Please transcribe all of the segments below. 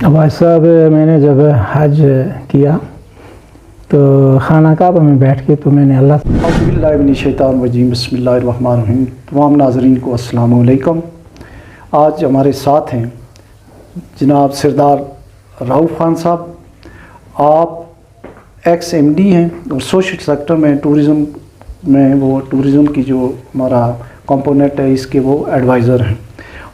भाई साहब, मैंने जब हज किया तो खाना काबा में बैठ के तो मैंने अल्लाहुबिस्मिल्लाहिर्रहमानिर्रहीम बिस्मिल्लाहिर्रहमानिर्रहीम। तमाम नाज़रीन को अस्सलाम वालेकुम। आज हमारे साथ हैं जनाब सरदार रऊफ़ खान साहब। आप एक्स MD हैं और सोशल सेक्टर में टूरिज़म में वो टूरिज़म की जो हमारा कंपोनेंट है इसके वो एडवाइज़र हैं।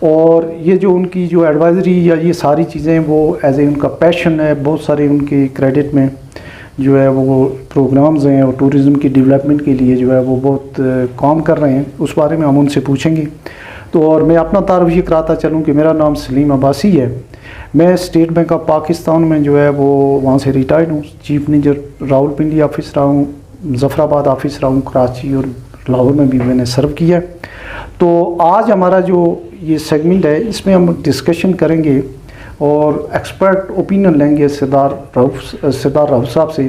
और ये जो उनकी जो एडवाइज़री या ये सारी चीज़ें वो एज ए उनका पैशन है। बहुत सारे उनके क्रेडिट में जो है वो प्रोग्राम्स हैं और टूरिज़म की डेवलपमेंट के लिए जो है वो बहुत काम कर रहे हैं। उस बारे में हम उनसे पूछेंगे। तो और मैं अपना तारुफ ये कराता चलूँ कि मेरा नाम सलीम अब्बासी है। मैं स्टेट बैंक ऑफ पाकिस्तान में जो है वो वहाँ से रिटायर्ड हूँ। चीफ मैनेजर रावलपिंडी ऑफिस रहा हूँ, मुज़फ़्फ़राबाद ऑफिस रहा हूँ, कराची और लाहौर में भी मैंने सर्व किया। तो आज हमारा जो ये सेगमेंट है इसमें हम डिस्कशन करेंगे और एक्सपर्ट ओपिनियन लेंगे सरदार रऊफ़ साहब से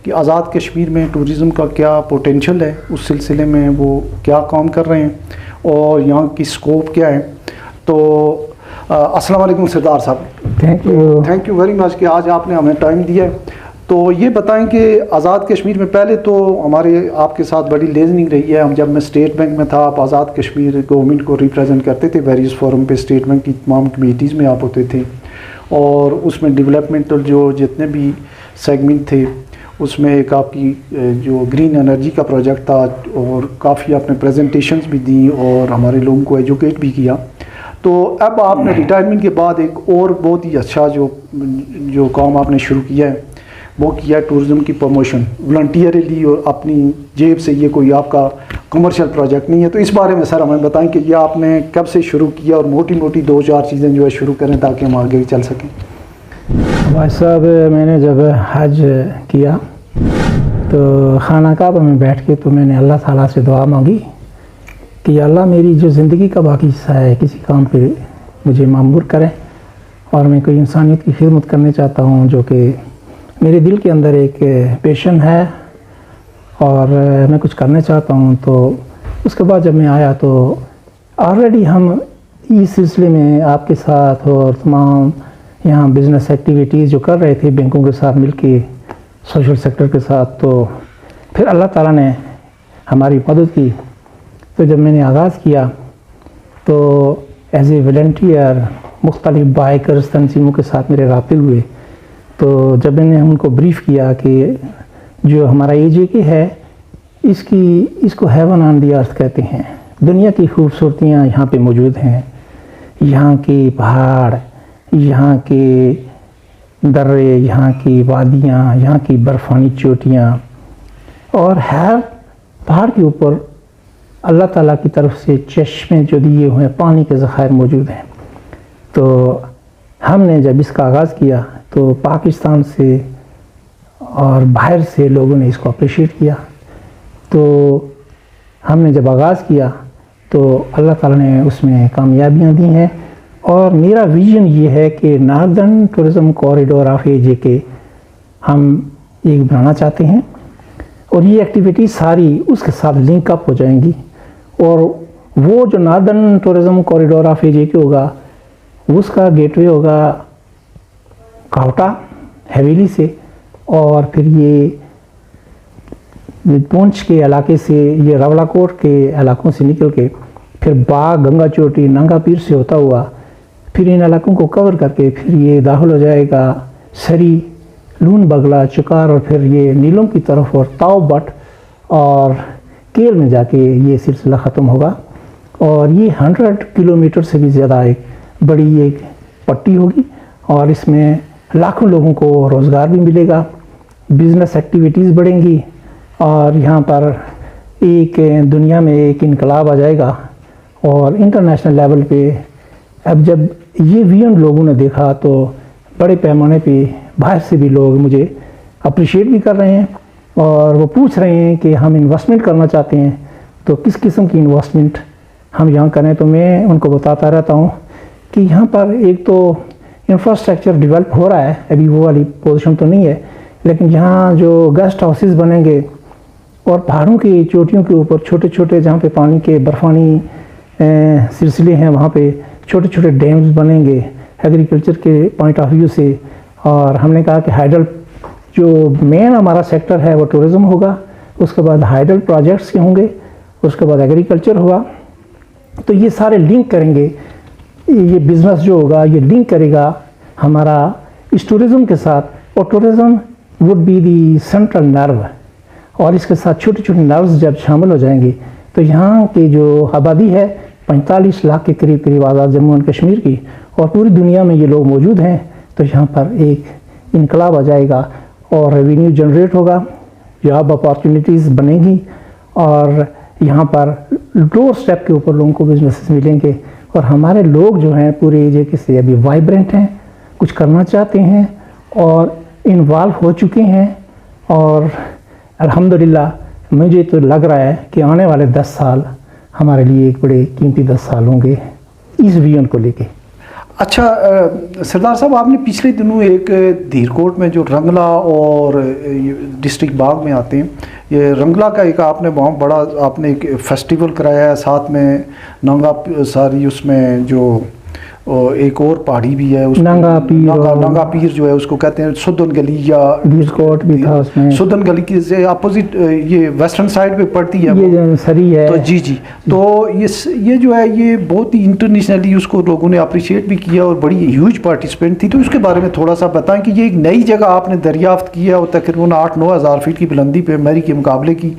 कि आज़ाद कश्मीर में टूरिज़म का क्या पोटेंशियल है, उस सिलसिले में वो क्या काम कर रहे हैं और यहाँ की स्कोप क्या है। तो अस्सलाम वालेकुम सरदार साहब। थैंक यू वेरी मच कि आज आपने हमें टाइम दिया है। तो ये बताएं कि आज़ाद कश्मीर में पहले तो हमारे आपके साथ बड़ी लेजनिंग रही है। हम जब मैं स्टेट बैंक में था, आप आज़ाद कश्मीर गवर्नमेंट को रिप्रेजेंट करते थे वेरियस फोरम पे। स्टेट बैंक की तमाम कमेटीज़ में आप होते थे और उसमें डेवलपमेंटल जो जितने भी सेगमेंट थे उसमें एक आपकी जो ग्रीन एनर्जी का प्रोजेक्ट था और काफ़ी आपने प्रेजेंटेशंस भी दी और हमारे लोगों को एजुकेट भी किया। तो अब आपने रिटायरमेंट के बाद एक और बहुत ही अच्छा जो काम आपने शुरू किया है वो किया टूरिज़म की प्रमोशन वॉलंटियरली और अपनी जेब से। ये कोई आपका कमर्शियल प्रोजेक्ट नहीं है। तो इस बारे में सर हमें बताएं कि ये आपने कब से शुरू किया और मोटी मोटी 2-4 चीज़ें जो है शुरू करें ताकि हम आगे चल सकें। भाई साहब, मैंने जब हज किया तो खाना काबा में बैठ के तो मैंने अल्लाह ताला से दुआ मांगी कि अल्लाह मेरी जो ज़िंदगी का बाकी हिस्सा है किसी काम पे मुझे मामूर करें और मैं कोई इंसानियत की खिदमत करने चाहता हूँ, जो कि मेरे दिल के अंदर एक पैशन है और मैं कुछ करना चाहता हूँ। तो उसके बाद जब मैं आया तो ऑलरेडी हम इस सिलसिले में आपके साथ और तमाम यहाँ बिज़नेस एक्टिविटीज़ जो कर रहे थे बैंकों के साथ मिलके, सोशल सेक्टर के साथ। तो फिर अल्लाह ताला ने हमारी मदद की। तो जब मैंने आगाज़ किया तो एज ए वॉलंटियर मुख्तलिफ बाइकर्स तंजीमों के साथ मेरे राब्ते हुए। तो जब मैंने उनको ब्रीफ़ किया कि जो हमारा AJK है इसको हेवन ऑन दी अर्थ कहते हैं। दुनिया की खूबसूरतियाँ यहाँ पे मौजूद हैं। यहाँ के पहाड़, यहाँ के दर्रे, यहाँ की वादियाँ, यहाँ की बर्फ़ानी चोटियाँ और हर पहाड़ के ऊपर अल्लाह ताला की तरफ से चश्मे जो दिए हुए हैं, पानी के ज़खायर मौजूद हैं। तो हमने जब इसका आगाज़ किया तो पाकिस्तान से और बाहर से लोगों ने इसको अप्रिशिएट किया। तो हमने जब आगाज़ किया तो अल्लाह ताला ने उसमें कामयाबियाँ दी हैं और मेरा विज़न ये है कि northern tourism corridor of AJK हम एक बनाना चाहते हैं और ये एक्टिविटी सारी उसके साथ लिंक अप हो जाएंगी। और वो जो northern tourism corridor of AJK होगा उसका गेटवे होगा कावटा हवेली से और फिर ये पूंछ के इलाके से, ये रावलाकोट के इलाकों से निकल के फिर बाग, गंगा चोटी, नंगा पीर से होता हुआ फिर इन इलाकों को कवर करके फिर ये दाखिल हो जाएगा सरी, लून बगला, चुकार और फिर ये नीलम की तरफ और ताव बट और केल में जाके ये सिलसिला ख़त्म होगा। और ये 100 किलोमीटर से भी ज़्यादा एक बड़ी एक पट्टी होगी और इसमें लाखों लोगों को रोज़गार भी मिलेगा, बिज़नेस एक्टिविटीज़ बढ़ेंगी और यहाँ पर एक दुनिया में एक इनकलाब आ जाएगा। और इंटरनेशनल लेवल पे अब जब ये विजन लोगों ने देखा तो बड़े पैमाने पे बाहर से भी लोग मुझे अप्रिशिएट भी कर रहे हैं और वो पूछ रहे हैं कि हम इन्वेस्टमेंट करना चाहते हैं तो किस किस्म की इन्वेस्टमेंट हम यहाँ करें। तो मैं उनको बताता रहता हूँ कि यहाँ पर एक तो इंफ्रास्ट्रक्चर डेवलप हो रहा है, अभी वो वाली पोजीशन तो नहीं है, लेकिन यहाँ जो गेस्ट हाउसेस बनेंगे और पहाड़ों की चोटियों के ऊपर छोटे छोटे जहाँ पे पानी के बर्फ़ानी सिलसिले हैं वहाँ पे छोटे छोटे डैम्स बनेंगे, एग्रीकल्चर के पॉइंट ऑफ व्यू से, और हमने कहा कि हाइडल जो मेन हमारा सेक्टर है वो टूरिज़्म होगा, उसके बाद हाइडल प्रोजेक्ट्स के होंगे, उसके बाद एग्रीकल्चर हुआ। तो ये सारे लिंक करेंगे, ये बिज़नेस जो होगा ये लिंक करेगा हमारा इस टूरिज़्म के साथ, और tourism would be the central nerve, और इसके साथ छोटे छोटे नर्व्स जब शामिल हो जाएंगे तो यहाँ की जो आबादी है 45 लाख के करीब करीब आज़ाद जम्मू एंड कश्मीर की, और पूरी दुनिया में ये लोग मौजूद हैं, तो यहाँ पर एक इनकलाब आ जाएगा और रेवेन्यू जनरेट होगा, जॉब अपॉर्चुनिटीज़ बनेंगी, और यहाँ पर डोर स्टेप के ऊपर लोगों को बिजनेस मिलेंगे, और हमारे लोग जो हैं पूरे एरिया से अभी वाइब्रेंट हैं, कुछ करना चाहते हैं और इन्वॉल्व हो चुके हैं, और अल्हम्दुलिल्लाह मुझे तो लग रहा है कि आने वाले 10 साल हमारे लिए एक बड़े कीमती 10 साल होंगे इस विजन को लेके। अच्छा सरदार साहब, आपने पिछले दिनों एक धीरकोट में जो रंगला और डिस्ट्रिक्ट बाग में आते हैं, ये रंगला का एक आपने बहुत बड़ा आपने एक फेस्टिवल कराया है, साथ में नंगा सारी उसमें जो एक और पहाड़ी भी है, नंगा पीर जो है उसको कहते हैं सुदन गली, या धीरकोट भी था उसमें, सुदन गली के से अपोजिट ये वेस्टर्न साइड पे पड़ती है, ये सरी है तो जी तो ये जो है ये बहुत ही इंटरनेशनली उसको लोगों ने अप्रिशिएट भी किया और बड़ी ह्यूज पार्टिसिपेंट थी। तो उसके बारे में थोड़ा सा बताएं कि ये एक नई जगह आपने दरियाफ्त किया और तकरीबन 8-9 हज़ार फीट की बुलंदी पे मरी के मुकाबले की,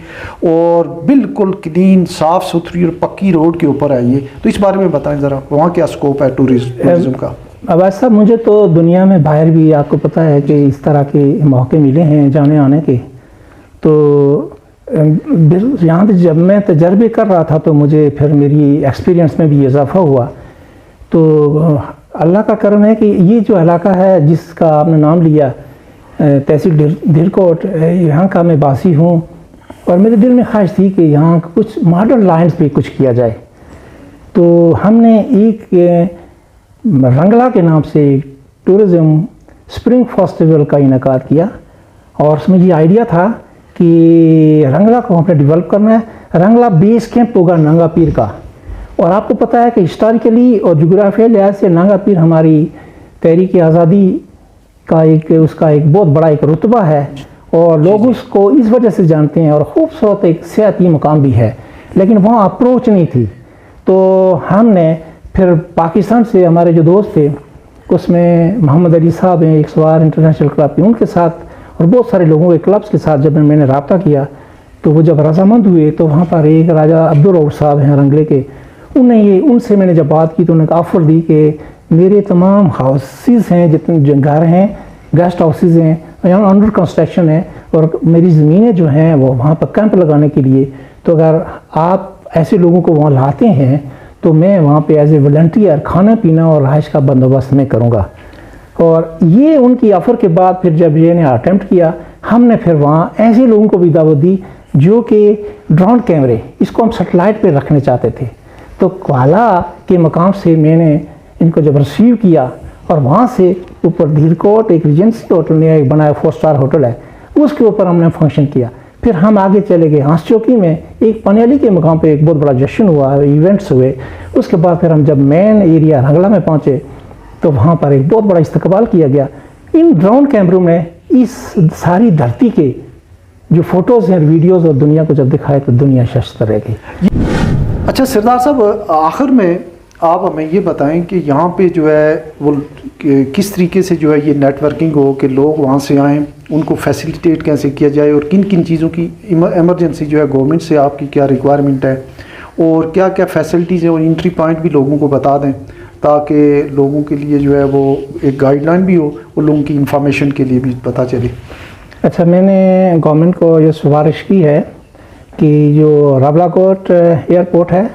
और बिल्कुल क्लीन साफ़ सुथरी और पक्की रोड के ऊपर है ये, तो इस बारे में बताएं ज़रा, वहाँ क्या स्कोप है टूरिज्म का? अब ऐसा मुझे तो दुनिया में बाहर भी आपको पता है कि इस तरह के मौके मिले हैं जाने आने के, तो यहाँ पे जब मैं तजर्बे कर रहा था तो मुझे फिर मेरी एक्सपीरियंस में भी इजाफा हुआ। तो अल्लाह का करम है कि ये जो इलाका है जिसका आपने नाम लिया तहसील धीरकोट, यहाँ का मैं बासी हूँ, और मेरे दिल में ख्वाहिश थी कि यहाँ कुछ मॉडर्न लाइन्स पे कुछ किया जाए। तो हमने एक रंगला के नाम से टूरिज़्म स्प्रिंग फेस्टिवल का इनेकाद किया, और उसमें ये आइडिया था कि रंगला को हमने डेवलप करना है। रंगला बेस कैंप होगा नंगा पीर का, और आपको पता है कि हिस्टोरिकली और जोग्राफियल लिहाज से नंगा पीर हमारी तहरीक आज़ादी का उसका एक बहुत बड़ा एक रुतबा है, और लोग उसको इस वजह से जानते हैं, और खूबसूरत एक सियाती मुकाम भी है, लेकिन वहाँ अप्रोच नहीं थी। तो हमने फिर पाकिस्तान से हमारे जो दोस्त थे, उसमें मोहम्मद अली साहब हैं, एक सवार इंटरनेशनल क्लब, उनके साथ और बहुत सारे लोगों के क्लब्स के साथ जब मैंने रब्ता किया, तो वो जब रजामंद हुए तो वहाँ पर एक राजा अब्दुल रऊफ साहब हैं रंगले के, उनसे मैंने जब बात की तो उन्होंने ऑफ़र दी कि मेरे तमाम हाउसेस हैं, जितने घर हैं, गेस्ट हाउसेस हैं, यहाँ अंडर कंस्ट्रक्शन है, और मेरी ज़मीनें जो हैं वो वहाँ पर कैंप लगाने के लिए, तो अगर आप ऐसे लोगों को वहाँ लाते हैं तो मैं वहाँ पे एज ए वॉलंटियर खाना पीना और रहाइश का बंदोबस्त मैं करूँगा। और ये उनकी ऑफ़र के बाद फिर जब ये ने अटेम्प्ट किया, हमने फिर वहाँ ऐसे लोगों को भी दावत दी जो कि ड्रोन कैमरे, इसको हम सेटेलाइट पे रखने चाहते थे। तो क्वाला के मकाम से मैंने इनको जब रिसीव किया, और वहाँ से ऊपर धीरकोट एक रिजेंसी होटल ने एक बनाया 4 स्टार होटल है, उसके ऊपर हमने फंक्शन किया। फिर हम आगे चले गए हंस चौकी में, एक पनेली के मकाम पे एक बहुत बड़ा जश्न हुआ, इवेंट्स हुए। उसके बाद फिर हम जब मेन एरिया रंगला में पहुँचे तो वहाँ पर एक बहुत बड़ा इस्तकबाल किया गया। इन ड्रोन कैमरों में इस सारी धरती के जो फोटोज़ हैं, वीडियोज़, और दुनिया को जब दिखाए तो दुनिया शस्त रह गई। अच्छा सरदार साहब, आखिर में आप हमें ये बताएं कि यहाँ पे जो है वो किस तरीके से जो है ये नेटवर्किंग हो कि लोग वहाँ से आएँ, उनको फैसिलिटेट कैसे किया जाए, और किन किन चीज़ों की इमरजेंसी जो है गवर्नमेंट से आपकी क्या रिक्वायरमेंट है, और क्या क्या फैसिलिटीज़ है, और एंट्री पॉइंट भी लोगों को बता दें ताकि लोगों के लिए जो है वो एक गाइडलाइन भी हो और लोगों की इंफॉर्मेशन के लिए भी पता चले। अच्छा, मैंने गवर्नमेंट को ये सिफारिश की है कि जो रावलाकोट एयरपोर्ट है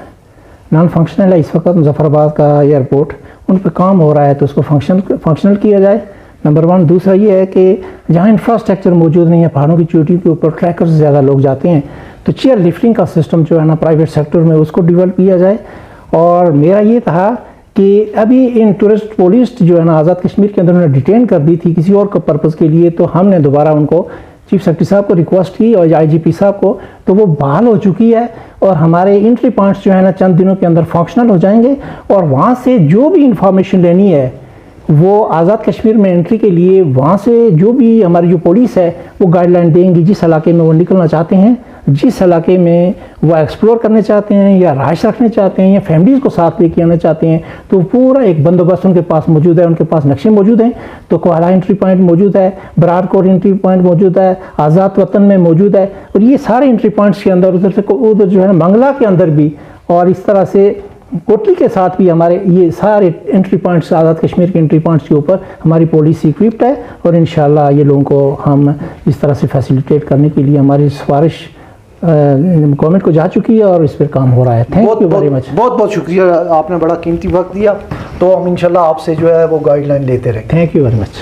नॉन फंक्शनल है इस वक्त, मुजफ्फराबाद का एयरपोर्ट, उन पर काम हो रहा है, तो उसको फंक्शनल किया जाए, नंबर 1। दूसरा ये है कि जहाँ इंफ्रास्ट्रक्चर मौजूद नहीं है, पहाड़ों की चोटियों के ऊपर ट्रैकर्स ज़्यादा लोग जाते हैं, तो चेयर लिफ्टिंग का सिस्टम जो है ना प्राइवेट सेक्टर में उसको डेवलप किया जाए। और मेरा ये था कि अभी इन टूरिस्ट पुलिस जो है ना आज़ाद कश्मीर के अंदर उन्होंने डिटेन कर दी थी किसी और पर्पज़ के लिए, तो हमने दोबारा उनको चीफ सेक्रेटरी साहब को रिक्वेस्ट की और IGP साहब को, तो वो बहाल हो चुकी है, और हमारे एंट्री पॉइंट्स जो है ना चंद दिनों के अंदर फंक्शनल हो जाएंगे, और वहाँ से जो भी इंफॉर्मेशन लेनी है वो आज़ाद कश्मीर में एंट्री के लिए वहाँ से जो भी हमारी जो पुलिस है वो गाइडलाइन देंगी, जिस इलाके में वो निकलना चाहते हैं, जिस इलाके में वो एक्सप्लोर करने चाहते हैं या राश रखने चाहते हैं या फैमिलीज़ को साथ लेके आना चाहते हैं, तो पूरा एक बंदोबस्त उनके पास मौजूद है। उनके पास नक्शे मौजूद हैं। तो कोहला एंट्री पॉइंट मौजूद है, बरारकोट एंट्री पॉइंट मौजूद है, आज़ाद वतन में मौजूद है, और ये सारे एंट्री पॉइंट्स के अंदर उधर से उधर जो है ना मंगला के अंदर भी, और इस तरह से कोटली के साथ भी हमारे ये सारे एंट्री पॉइंट्स, आज़ाद कश्मीर के एंट्री पॉइंट्स के ऊपर हमारी पॉलिसी इक्विप्ड है। और इंशाल्लाह ये लोगों को हम इस तरह से फैसिलिटेट करने के लिए हमारी सिफारिश गवर्नमेंट को जा चुकी है और इस पर काम हो रहा है। Thank you very much. बहुत बहुत शुक्रिया, आपने बड़ा कीमती वक्त दिया। तो हम इंशाल्लाह आपसे जो है वो गाइडलाइन लेते रहेंगे। Thank you very much.